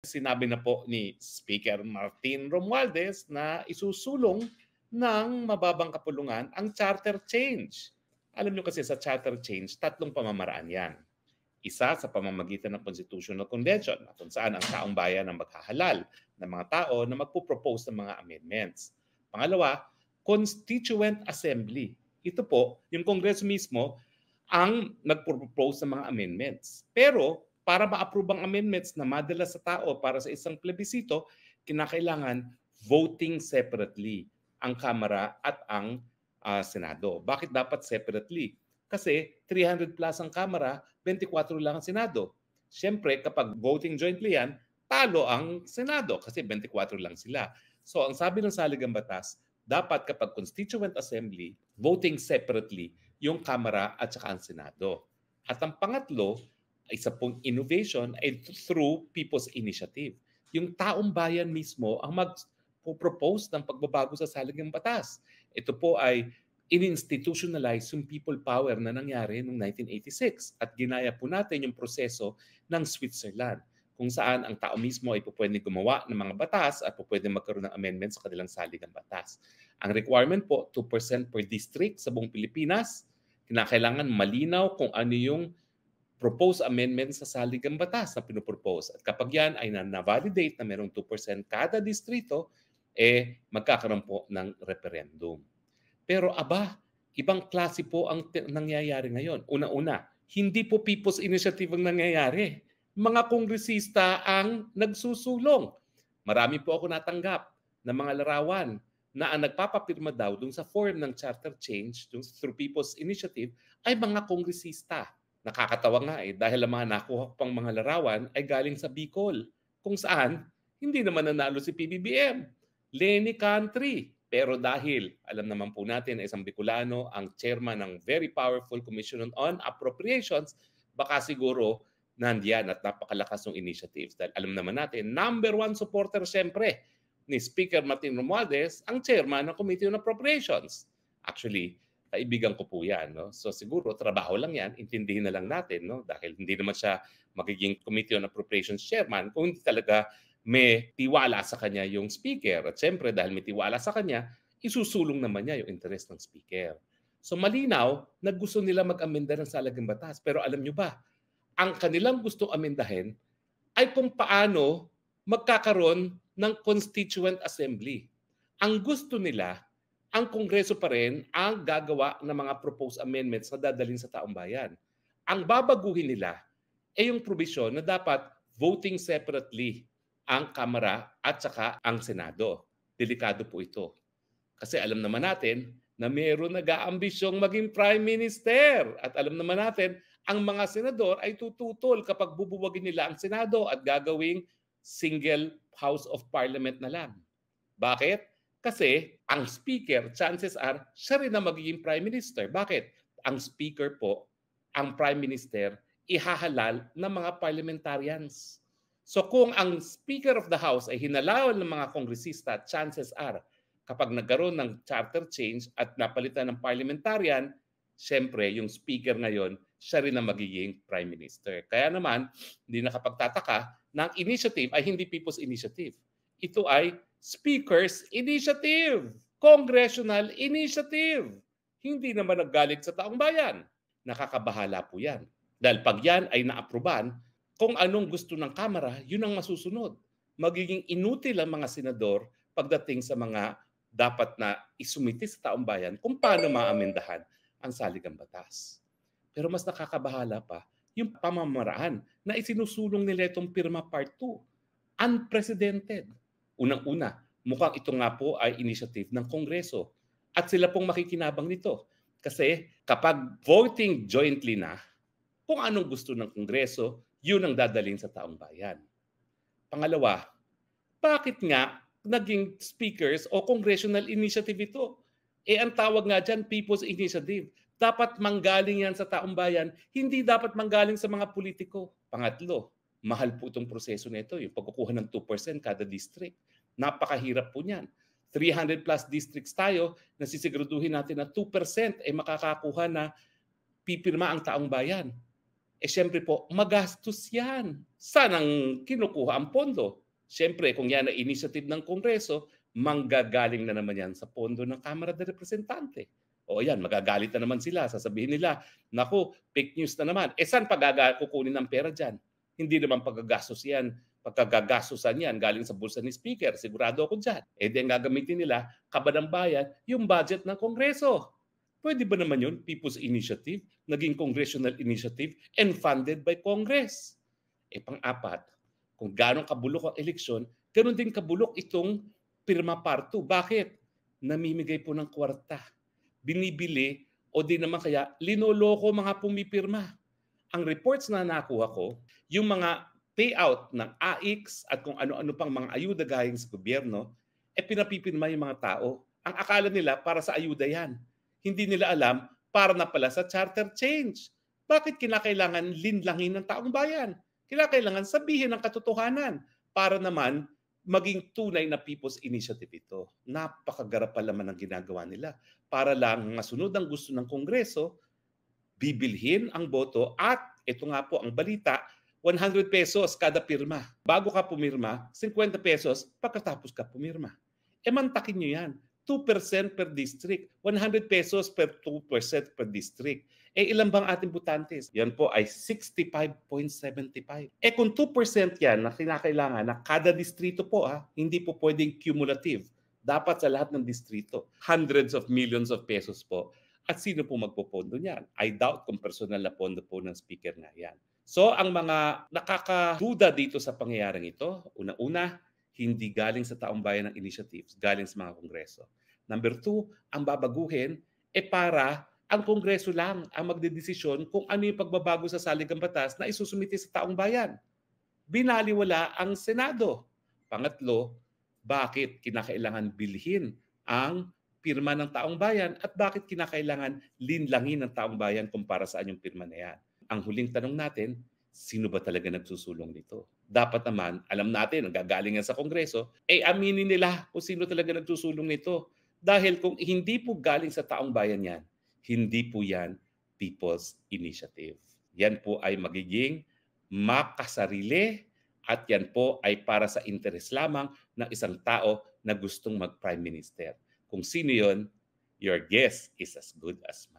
sinabi na po ni Speaker Martin Romualdez na isusulong ng mababang kapulungan ang charter change. Alam niyo kasi sa charter change, tatlong pamamaraan yan. Isa sa pamamagitan ng Constitutional Convention kung saan ang taong bayan ang maghahalal ng mga tao na magpo-propose ng mga amendments. Pangalawa, Constituent Assembly. Ito po, yung Kongreso mismo ang nagpo-propose ng mga amendments. Pero para ma-approve ang amendments na madala sa tao para sa isang plebisito, kinakailangan voting separately ang Kamara at ang Senado. Bakit dapat separately? Kasi 300 plus ang Kamara, 24 lang ang Senado. Siyempre, kapag voting jointly yan, talo ang Senado kasi 24 lang sila. So, ang sabi ng saligang batas, dapat kapag Constituent Assembly, voting separately yung Kamara at saka ang Senado. At ang pangatlo, isa pong innovation ay through People's Initiative. Yung taong bayan mismo ang mag-propose ng pagbabago sa saligang batas. Ito po ay in-institutionalize yung people power na nangyari noong 1986 at ginaya po natin yung proseso ng Switzerland kung saan ang tao mismo ay pwedeng gumawa ng mga batas at pwedeng magkaroon ng amendments sa kanilang saligang batas. Ang requirement po, 2% per district sa buong Pilipinas. Kinakailangan malinaw kung ano yung proposed amendments sa saligang batas na pinupropose. At kapag yan ay na-validate na mayroong 2% kada distrito, magkakaroon po ng referendum. Pero ibang klase po ang nangyayari ngayon. Una-una, hindi po People's Initiative ang nangyayari. Mga kongresista ang nagsusulong. Marami po ako natanggap ng mga larawan na ang nagpapapirma daw dun sa form ng charter change through People's Initiative ay mga kongresista. Nakakatawa nga dahil ang mga nakuha pang mga larawan ay galing sa Bicol kung saan hindi naman nanalo si PBBM. Lenny Country. Pero dahil alam naman po natin na isang Bicolano ang chairman ng very powerful Commission on Appropriations, baka siguro nandiyan at napakalakas ng initiatives. Dahil alam naman natin, number one supporter siyempre ni Speaker Martin Romualdez, ang chairman ng Committee on Appropriations. Actually, kaibigan ko po yan. No? So siguro, trabaho lang yan, intindihin na lang natin. No? Dahil hindi naman siya magiging Committee on Appropriations chairman kung hindi talaga may tiwala sa kanya yung speaker. At siyempre, dahil may tiwala sa kanya, isusulong naman niya yung interest ng speaker. So malinaw na gusto nila mag-amenda ng saligang batas. Pero alam nyo ba, ang kanilang gustong amendahin ay kung paano magkakaroon ng Constituent Assembly. Ang gusto nila, ang Kongreso pa rin ang gagawa ng mga proposed amendments na dadalhin sa taong bayan. Ang babaguhin nila ay yung provision na dapat voting separately ang Kamara at saka ang Senado. Delikado po ito. Kasi alam naman natin na mayroon nag-aambisyong maging Prime Minister. At alam naman natin, ang mga senador ay tututol kapag bubuwagin nila ang Senado at gagawing single House of Parliament na lang. Bakit? Kasi ang Speaker, chances are, siya rin na magiging Prime Minister. Bakit? Ang Speaker po, ang Prime Minister, ihahalal ng mga parliamentarians. So kung ang Speaker of the House ay hinalawan ng mga kongresista, chances are, kapag nagkaroon ng charter change at napalitan ng parliamentarian, siyempre yung Speaker ngayon, siya rin ang magiging Prime Minister. Kaya naman, hindi nakapagtataka na ang initiative ay hindi People's Initiative. Ito ay Speaker's Initiative, Congressional Initiative. Hindi naman naggaling sa taong bayan. Nakakabahala po yan. Dahil pag yan ay naapruban, kung anong gusto ng Kamara, yun ang masusunod. Magiging inutil ang mga senador pagdating sa mga dapat na isumiti sa taong bayan kung paano maamendahan ang saligang batas. Pero mas nakakabahala pa yung pamamaraan na isinusulong nila itong Pirma Part 2. Unprecedented. Unang-una, mukhang ito nga po ay initiative ng Kongreso. At sila pong makikinabang nito. Kasi kapag voting jointly na, kung anong gusto ng Kongreso, yun ang dadalhin sa taong bayan. Pangalawa, bakit nga naging speakers o congressional initiative ito? Ang tawag nga dyan, People's Initiative. Dapat manggaling yan sa taong bayan, hindi dapat manggaling sa mga politiko. Pangatlo, mahal po itong proseso nito, yung pagkukuha ng 2% kada district. Napakahirap po niyan. 300 plus districts tayo, nasisiguraduhin natin na 2% ay makakakuha na pipirma ang taong bayan. Siyempre po, magastos yan. Saan ang kinukuha ang pondo? Siyempre, kung yan ay initiative ng Kongreso, manggagaling na naman yan sa pondo ng Kamara de Representante. O yan, magagalit na naman sila. Sasabihin nila, naku, fake news na naman. Saan kukunin ng pera dyan? Hindi naman paggagastos yan. Pagkagagastusan yan galing sa bulsa ni Speaker. Sigurado ako dyan. Di ang gagamitin nila, kaba ng bayan, yung budget ng Kongreso. Pwede ba naman yun? People's Initiative, naging congressional initiative and funded by Congress. Pang-apat, kung gano'ng kabulok ang eleksyon, gano'n din kabulok itong pirma parto. Bakit? Namimigay po ng kwarta. Binibili o di naman kaya linoloko mga pumipirma. Ang reports na nakuha ko, yung mga payout ng AIX at kung ano-ano pang mga ayuda galing sa gobyerno, pinapipirma yung mga tao. Ang akala nila para sa ayuda yan. Hindi nila alam para na pala sa charter change. Bakit kinakailangan linlangin ng taong bayan? Kinakailangan sabihin ang katotohanan para naman maging tunay na people's initiative ito. Napakagarap pa naman ang ginagawa nila. Para lang masunod ang gusto ng Kongreso, bibilhin ang boto at ito nga po ang balita, 100 pesos kada pirma. Bago ka pumirma, 50 pesos pagkatapos ka pumirma. Mantakin nyo yan. 2% per district. 100 pesos per 2% per district. Ilan bang ating butantes? Yan po ay 65.75. Kung 2% yan na kinakailangan na kada distrito po, hindi po pwedeng cumulative. Dapat sa lahat ng distrito. Hundreds of millions of pesos po. At sino po magpopondo niyan? I doubt kung personal na pondo po ng speaker na yan. So, ang mga nakakaduda dito sa pangyayaring ito, una-una, hindi galing sa taong bayan ng initiatives, galing sa mga kongreso. Number 2, ang babaguhin para ang kongreso lang ang magdedesisyon kung ano yung pagbabago sa saligang batas na isusumite sa taong bayan. Binaliwala ang Senado. Pangatlo, bakit kinakailangan bilhin ang pirma ng taong bayan at bakit kinakailangan linlangin ng taong bayan kumpara saan yung pirma na yan? Ang huling tanong natin, sino ba talaga nagsusulong nito? Dapat naman, alam natin, ang gagaling yan sa Kongreso, aminin nila kung sino talaga nagsusulong nito. Dahil kung hindi po galing sa taong bayan yan, hindi po yan People's Initiative. Yan po ay magiging makasarili at yan po ay para sa interes lamang ng isang tao na gustong mag-Prime Minister. Kung sino yon, your guess is as good as mine.